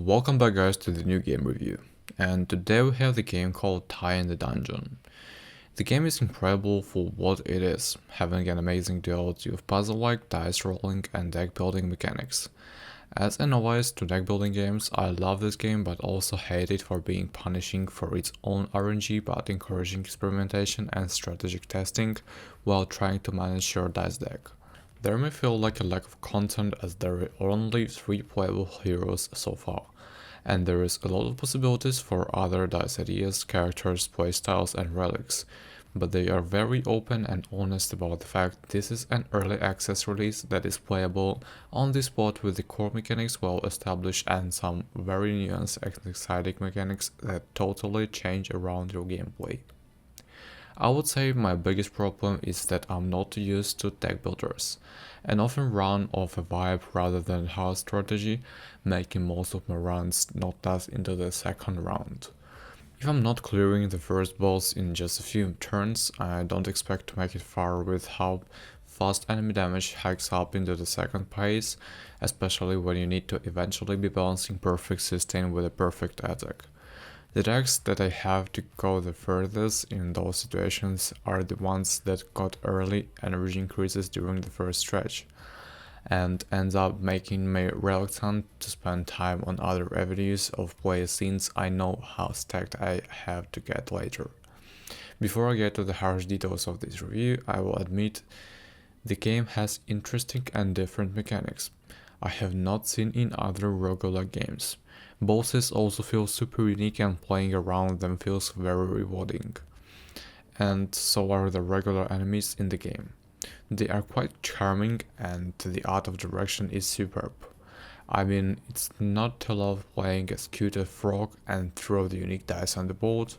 Welcome back guys to the new game review, and today we have the game called Die in the Dungeon. The game is incredible for what it is, having an amazing duality of puzzle-like, dice rolling and deck building mechanics. As a novice to deck building games, I love this game but also hate it for being punishing for its own RNG but encouraging experimentation and strategic testing while trying to manage your dice deck. There may feel like a lack of content as there are only 3 playable heroes so far, and there is a lot of possibilities for other dice ideas, characters, playstyles and relics, but they are very open and honest about the fact this is an early access release that is playable on the spot with the core mechanics well established and some very nuanced and exciting mechanics that totally change around your gameplay. I would say my biggest problem is that I'm not used to deck builders, and often run off a vibe rather than hard strategy, making most of my runs not last into the second round. If I'm not clearing the first boss in just a few turns, I don't expect to make it far with how fast enemy damage hikes up into the second phase, especially when you need to eventually be balancing perfect sustain with a perfect attack. The decks that I have to go the furthest in those situations are the ones that got early energy increases during the first stretch, and ends up making me reluctant to spend time on other avenues of play since I know how stacked I have to get later. Before I get to the harsh details of this review, I will admit the game has interesting and different mechanics I have not seen in other roguelike games. Bosses also feel super unique and playing around them feels very rewarding. And so are the regular enemies in the game. They are quite charming and the art of direction is superb. I mean, it's not to love playing as cute a frog and throw the unique dice on the board,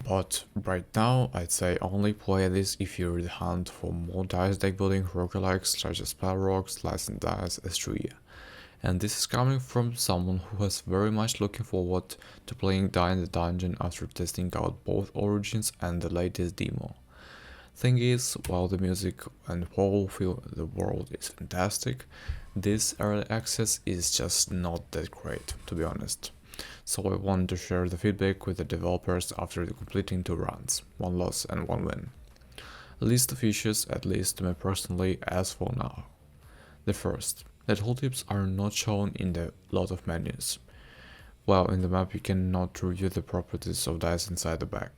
but right now I'd say only play this if you're in the hunt for more dice deck building roguelikes such as Spell Rocks, Licensed Dice, Astria. And this is coming from someone who was very much looking forward to playing Die in the Dungeon after testing out both Origins and the latest demo. Thing is, while the music and whole feel the world is fantastic, this early access is just not that great, to be honest. So I want to share the feedback with the developers after completing 2 runs, 1 loss and 1 win. List of issues, at least to me personally, as for now. The first, the tooltips are not shown in the lot of menus. Well, in the map you cannot review the properties of dice inside the bag.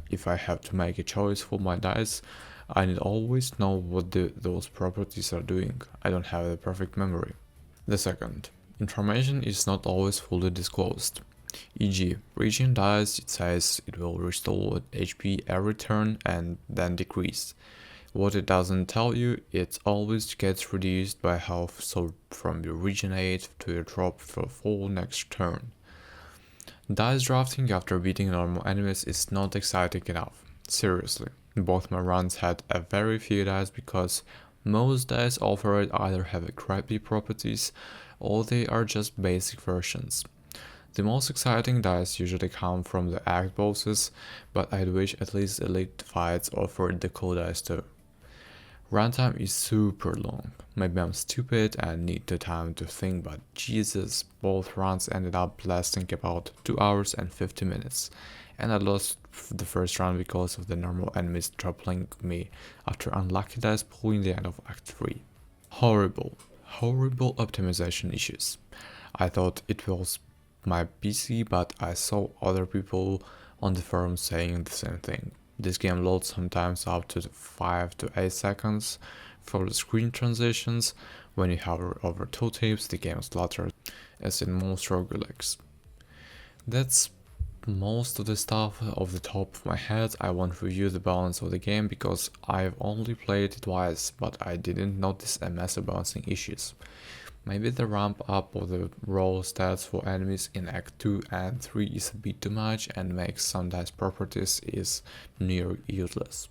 If I have to make a choice for my dice, I need always know what those properties are doing. I don't have the perfect memory. The second, information is not always fully disclosed. E.g., reaching dice, it says it will restore HP every turn and then decrease. What it doesn't tell you, it always gets reduced by half, so from your regenerate to your drop for full next turn. Dice drafting after beating normal enemies is not exciting enough. Seriously, both my runs had a very few dice because most dice offered either have crappy properties or they are just basic versions. The most exciting dice usually come from the act bosses, but I'd wish at least elite fights offered the cool dice too. Runtime is super long. Maybe I'm stupid and need the time to think, but Jesus, both runs ended up lasting about 2 hours and 50 minutes, and I lost the first run because of the normal enemies trapping me after unlucky dice pulling the end of Act 3. Horrible optimization issues. I thought it was my PC, but I saw other people on the forum saying the same thing. This game loads sometimes up to 5 to 8 seconds for the screen transitions. When you hover over tooltips, the game slaughters, as in most roguelikes. That's most of the stuff off the top of my head. I won't review the balance of the game because I've only played it twice, but I didn't notice a massive balancing issues. Maybe the ramp up of the roll stats for enemies in Act 2 and 3 is a bit too much and makes some dice properties is near useless.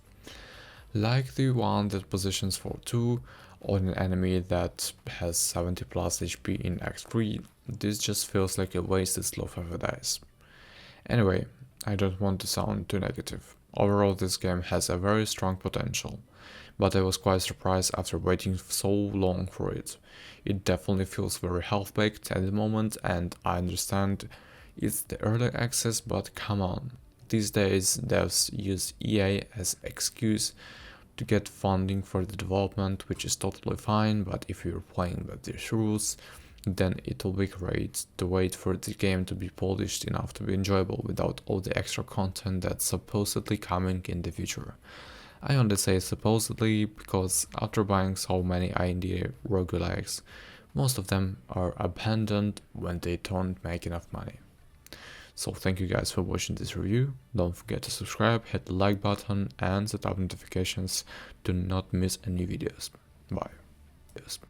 Like the one that positions for 2 on an enemy that has 70 plus HP in Act 3, this just feels like a wasted slot of a dice. Anyway, I don't want to sound too negative. Overall, this game has a very strong potential, but I was quite surprised after waiting so long for it. It definitely feels very half-baked at the moment, and I understand it's the early access, but come on. These days, devs use EA as excuse to get funding for the development, which is totally fine, but if you're playing by these rules, then it will be great to wait for the game to be polished enough to be enjoyable without all the extra content that's supposedly coming in the future. I only say supposedly because after buying so many indie roguelikes, most of them are abandoned when they don't make enough money. So thank you guys for watching this review. Don't forget to subscribe, hit the like button and set up notifications to not miss any videos. Bye.